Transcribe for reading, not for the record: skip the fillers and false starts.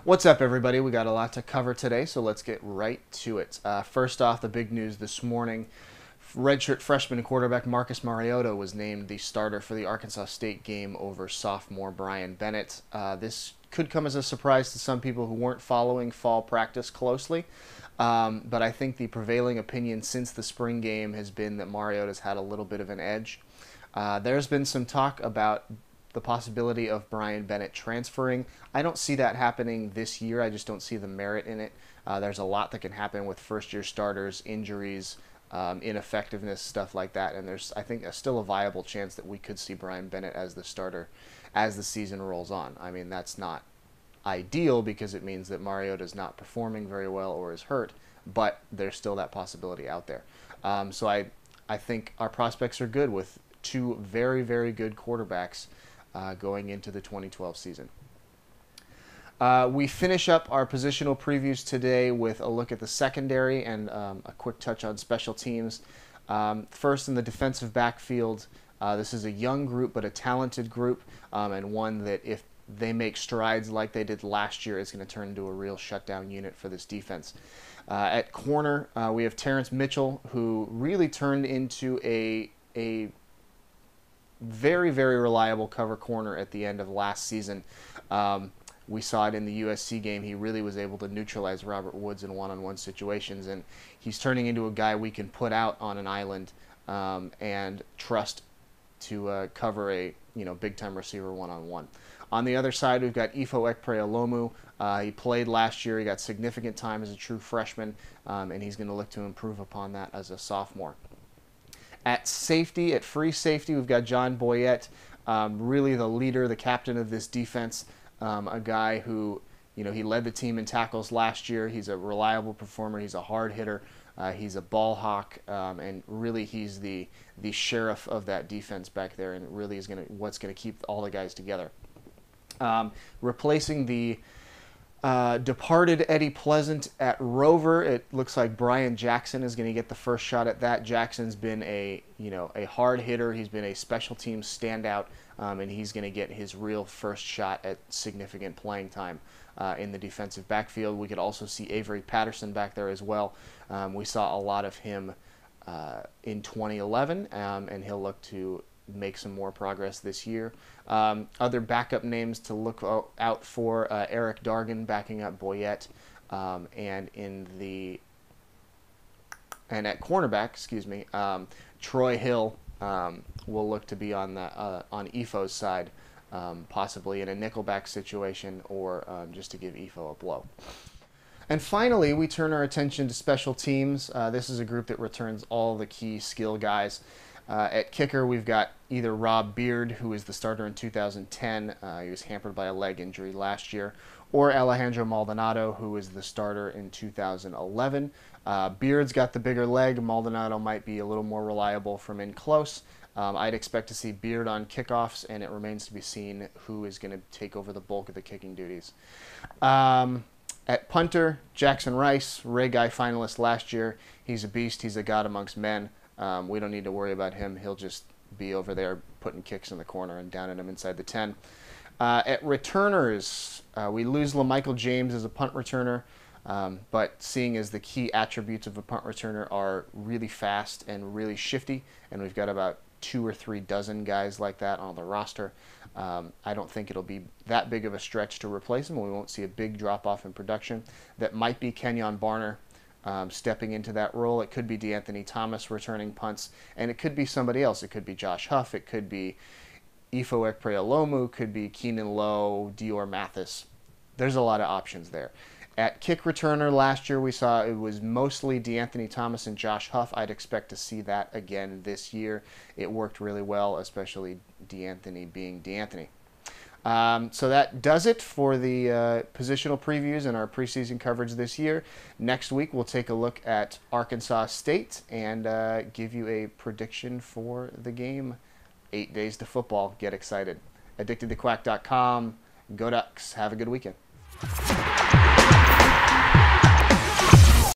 What's up, everybody? We got a lot to cover today, so let's get right to it. First off, the big news this morning. Redshirt freshman quarterback Marcus Mariota was named the starter for the Arkansas State game over sophomore Brian Bennett. This could come as a surprise to some people who weren't following fall practice closely, but I think the prevailing opinion since the spring game has been that Mariota's had a little bit of an edge. There's been some talk about the possibility of Brian Bennett transferring. I don't see that happening this year. I just don't see the merit in it. There's a lot that can happen with first-year starters, injuries, ineffectiveness, stuff like that. And there's, I think, still a viable chance that we could see Brian Bennett as the starter as the season rolls on. I mean, that's not ideal because it means that Mariota's not performing very well or is hurt, but there's still that possibility out there. So I think our prospects are good with two very, very good quarterbacks going into the 2012 season. We finish up our positional previews today with a look at the secondary and a quick touch on special teams. First, in the defensive backfield, this is a young group but a talented group, and one that if they make strides like they did last year, it's going to turn into a real shutdown unit for this defense. At corner, we have Terrence Mitchell, who really turned into a very, very reliable cover corner at the end of last season. We saw it in the USC game. He really was able to neutralize Robert Woods in one-on-one situations, and he's turning into a guy we can put out on an island and trust to cover a big-time receiver one-on-one. On the other side, we've got Ekpre-Olomu. He played last year. He got significant time as a true freshman, and he's going to look to improve upon that as a sophomore. At safety, at free safety, we've got John Boyette, really the leader, the captain of this defense, a guy who, he led the team in tackles last year. He's a reliable performer. He's a hard hitter. He's a ball hawk, and really he's the sheriff of that defense back there, and really is what's going to keep all the guys together. Replacing the departed Eddie Pleasant at Rover, it looks like Brian Jackson is going to get the first shot at that. Jackson's been a hard hitter. He's been a special teams standout, and he's going to get his real first shot at significant playing time in the defensive backfield. We could also see Avery Patterson back there as well. We saw a lot of him in 2011, and he'll look to make some more progress this year. Other backup names to look out for, Eric Dargan backing up Boyette, and at cornerback, Troy Hill will look to be on Efo's side, possibly in a nickelback situation or just to give Efo a blow. And finally, we turn our attention to special teams. This is a group that returns all the key skill guys. At kicker, we've got either Rob Beard, who was the starter in 2010. He was hampered by a leg injury last year, or Alejandro Maldonado, who was the starter in 2011. Beard's got the bigger leg. Maldonado might be a little more reliable from in close. I'd expect to see Beard on kickoffs, and it remains to be seen who is going to take over the bulk of the kicking duties. At punter, Jackson Rice, Ray Guy finalist last year. He's a beast. He's a god amongst men. We don't need to worry about him. He'll just be over there putting kicks in the corner and down at him inside the 10. At returners, we lose LaMichael James as a punt returner, but seeing as the key attributes of a punt returner are really fast and really shifty, and we've got about 2 or 3 dozen guys like that on the roster, I don't think it'll be that big of a stretch to replace him. We won't see a big drop-off in production. That might be Kenyon Barner stepping into that role. It could be DeAnthony Thomas returning punts, and it could be somebody else. It could be Josh Huff. It could be Ifo Ekpre-Olomu. Could be Keenan Lowe, Dior Mathis. There's a lot of options there. At kick returner last year, we saw it was mostly DeAnthony Thomas and Josh Huff. I'd expect to see that again this year. It worked really well, especially DeAnthony being DeAnthony. So that does it for the positional previews and our preseason coverage this year. Next week, we'll take a look at Arkansas State and give you a prediction for the game. 8 days to football. Get excited. AddictedToQuack.com. Go Ducks. Have a good weekend.